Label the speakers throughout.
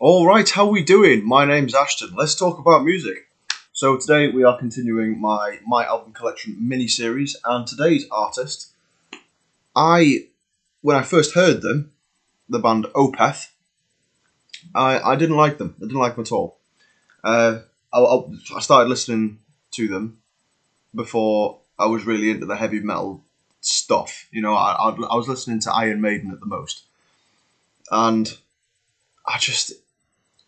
Speaker 1: Alright, how we doing? My name's Ashton. Let's talk about music. So today we are continuing my album collection mini-series, and today's artist, when I first heard them, the band Opeth, I didn't like them. I didn't like them at all. I started listening to them before I was really into the heavy metal stuff. I was listening to Iron Maiden at the most. And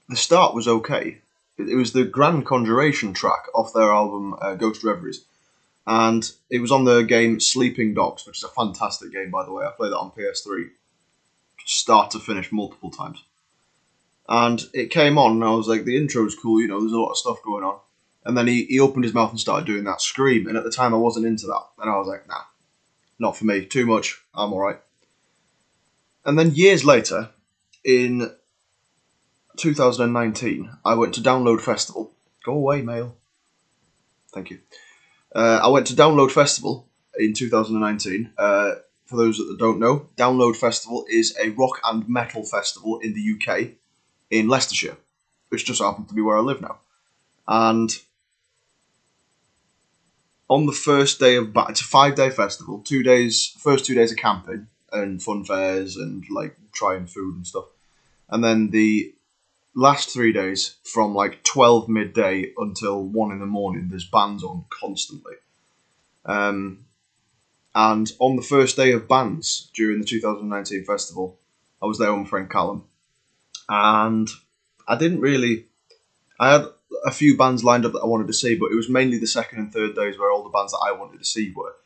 Speaker 1: the start was okay. It was the Grand Conjuration track off their album Ghost Reveries, and it was on the game Sleeping Dogs, which is a fantastic game, by the way. I played that on PS3, start to finish multiple times. And it came on, and I was like, the intro's cool, there's a lot of stuff going on. And then he opened his mouth and started doing that scream, and at the time I wasn't into that. And I was like, nah, not for me, too much, I'm alright. And then years later, in 2019, I went to Download Festival. Go away, mail. Thank you. I went to Download Festival in 2019. For those that don't know, Download Festival is a rock and metal festival in the UK, in Leicestershire, which just happens to be where I live now. And on the first day of it's a 5-day festival. First 2 days of camping and fun fairs and like trying food and stuff, and then the last 3 days, from like 12 midday until 1 in the morning, there's bands on constantly. And on the first day of bands during the 2019 festival, I was there with my friend Callum. And I had a few bands lined up that I wanted to see, but it was mainly the second and third days where all the bands that I wanted to see were.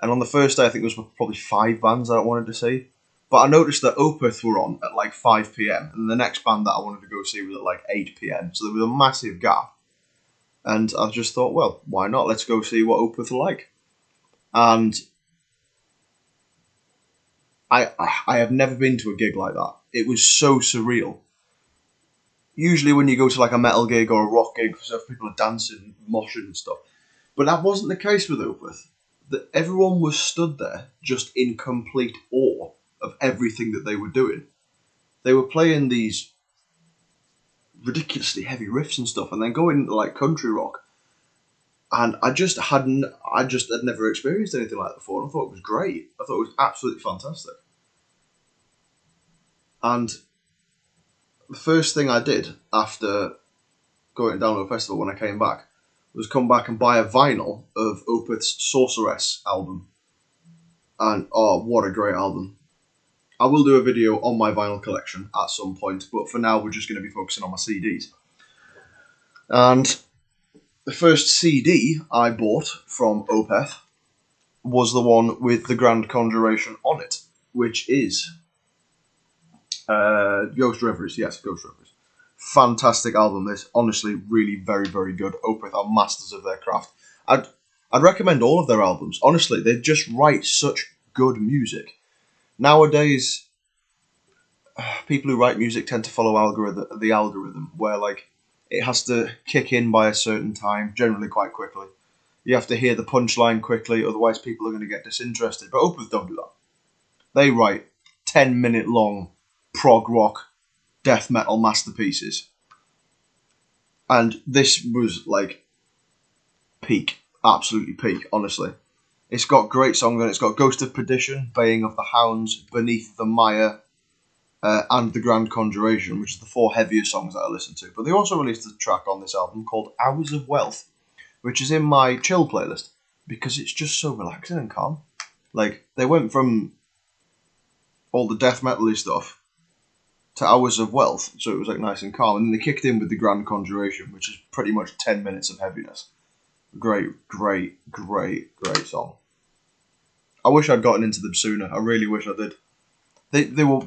Speaker 1: And on the first day, I think there was probably 5 bands that I wanted to see. But I noticed that Opeth were on at like 5 p.m. and the next band that I wanted to go see was at like 8 p.m. So there was a massive gap. And I just thought, well, why not? Let's go see what Opeth are like. And I have never been to a gig like that. It was so surreal. Usually when you go to like a metal gig or a rock gig, people are dancing, moshing and stuff. But that wasn't the case with Opeth. Everyone was stood there just in complete awe of everything that they were doing. They were playing these ridiculously heavy riffs and stuff, and then going into like country rock. And I just had never experienced anything like that before. And I thought it was great. I thought it was absolutely fantastic. And the first thing I did after going to Download Festival when I came back was come back and buy a vinyl of Opeth's Sorceress album. And oh, what a great album. I will do a video on my vinyl collection at some point, but for now we're just going to be focusing on my CDs. And the first CD I bought from Opeth was the one with the Grand Conjuration on it, which is Ghost Reveries. Yes, Ghost Reveries. Fantastic album. This, honestly, really very, very good. Opeth are masters of their craft. I'd recommend all of their albums. Honestly, they just write such good music. Nowadays, people who write music tend to follow the algorithm, where like it has to kick in by a certain time, generally quite quickly. You have to hear the punchline quickly, otherwise people are going to get disinterested. But Opeth don't do that. They write 10-minute long prog rock, death metal masterpieces. And this was like peak, absolutely peak, honestly. It's got great songs on it. It's got Ghost of Perdition, Baying of the Hounds, Beneath the Mire, and The Grand Conjuration, which is the 4 heaviest songs that I listened to. But they also released a track on this album called Hours of Wealth, which is in my chill playlist, because it's just so relaxing and calm. Like, they went from all the death metal-y stuff to Hours of Wealth, so it was like nice and calm. And then they kicked in with The Grand Conjuration, which is pretty much 10 minutes of heaviness. Great, great, great, great song. I wish I'd gotten into them sooner. I really wish I did. They were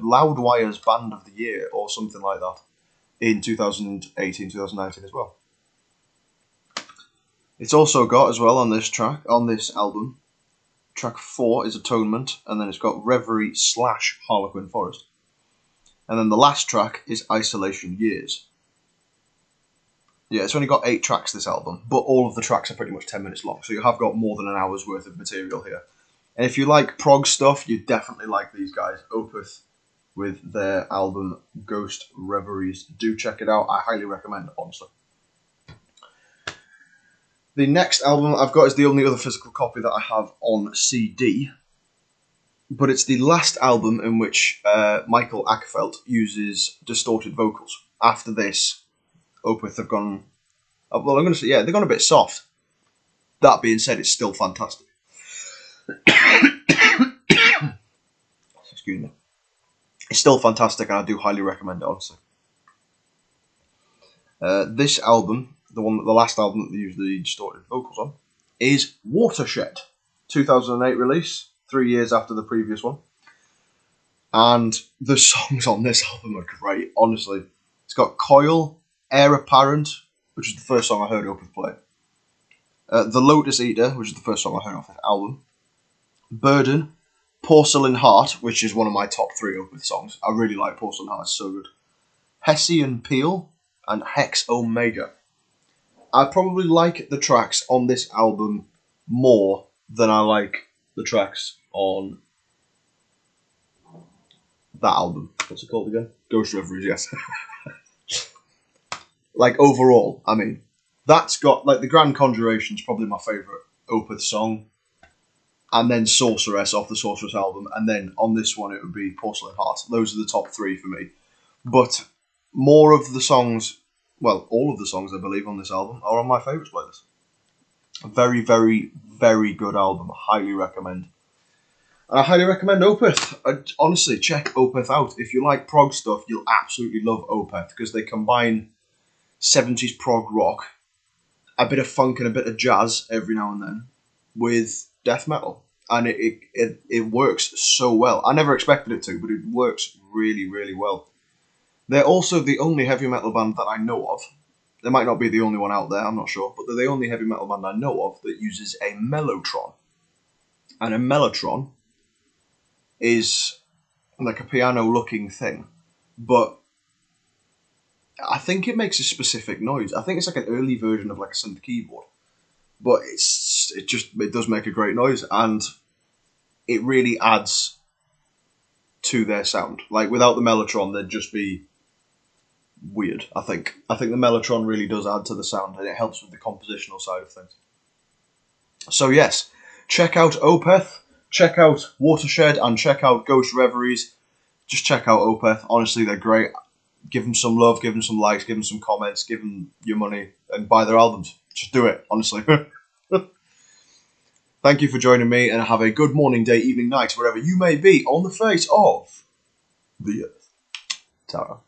Speaker 1: Loudwire's Band of the Year or something like that in 2018, 2019 as well. It's also got as well on this album, track 4 is Atonement, and then it's got Reverie / Harlequin Forest. And then the last track is Isolation Years. Yeah, it's only got 8 tracks, this album, but all of the tracks are pretty much 10 minutes long, so you have got more than an hour's worth of material here. And if you like prog stuff, you definitely like these guys. Opeth with their album Ghost Reveries. Do check it out. I highly recommend it, honestly. The next album I've got is the only other physical copy that I have on CD, but it's the last album in which Michael Ackerfeld uses distorted vocals. After this, Opeth have gone... Well, I'm going to say, yeah, they've gone a bit soft. That being said, it's still fantastic. Excuse me. It's still fantastic, and I do highly recommend it, honestly. This album, the last album that they use the distorted vocals on, is Watershed, 2008 release, 3 years after the previous one. And the songs on this album are great, honestly. It's got Coil, Air Apparent, which is the first song I heard Opeth play. The Lotus Eater, which is the first song I heard off this album. Burden, Porcelain Heart, which is one of my top 3 Opeth songs. I really like Porcelain Heart, it's so good. Hessian Peel, and Hex Omega. I probably like the tracks on this album more than I like the tracks on that album. What's it called again? Ghost Reveries, yes. Like, overall, I mean, that's got, like, The Grand Conjuration's probably my favourite Opeth song. And then Sorceress off the Sorceress album. And then on this one, it would be Porcelain Heart. Those are the top 3 for me. But more of the songs, well, all of the songs, I believe, on this album are on my favourites playlist. A very, very, very good album. I highly recommend. And I highly recommend Opeth. Honestly, check Opeth out. If you like prog stuff, you'll absolutely love Opeth, because they combine 70s prog rock, a bit of funk and a bit of jazz every now and then, with death metal. And it works so well. I never expected it to, but it works really, really well. They're also the only heavy metal band that I know of. They might not be the only one out there, I'm not sure, but they're the only heavy metal band I know of that uses a mellotron. And a mellotron is like a piano-looking thing, but I think it makes a specific noise. I think it's like an early version of like a synth keyboard, but it does make a great noise, and it really adds to their sound. Like, without the mellotron, they'd just be weird. I think the mellotron really does add to the sound, and it helps with the compositional side of things. So yes, check out Opeth, check out Watershed, and check out Ghost Reveries. Just check out Opeth. Honestly, they're great. Give them some love, give them some likes, give them some comments, give them your money, and buy their albums. Just do it, honestly. Thank you for joining me, and have a good morning, day, evening, night, wherever you may be on the face of the earth. Ta-ra.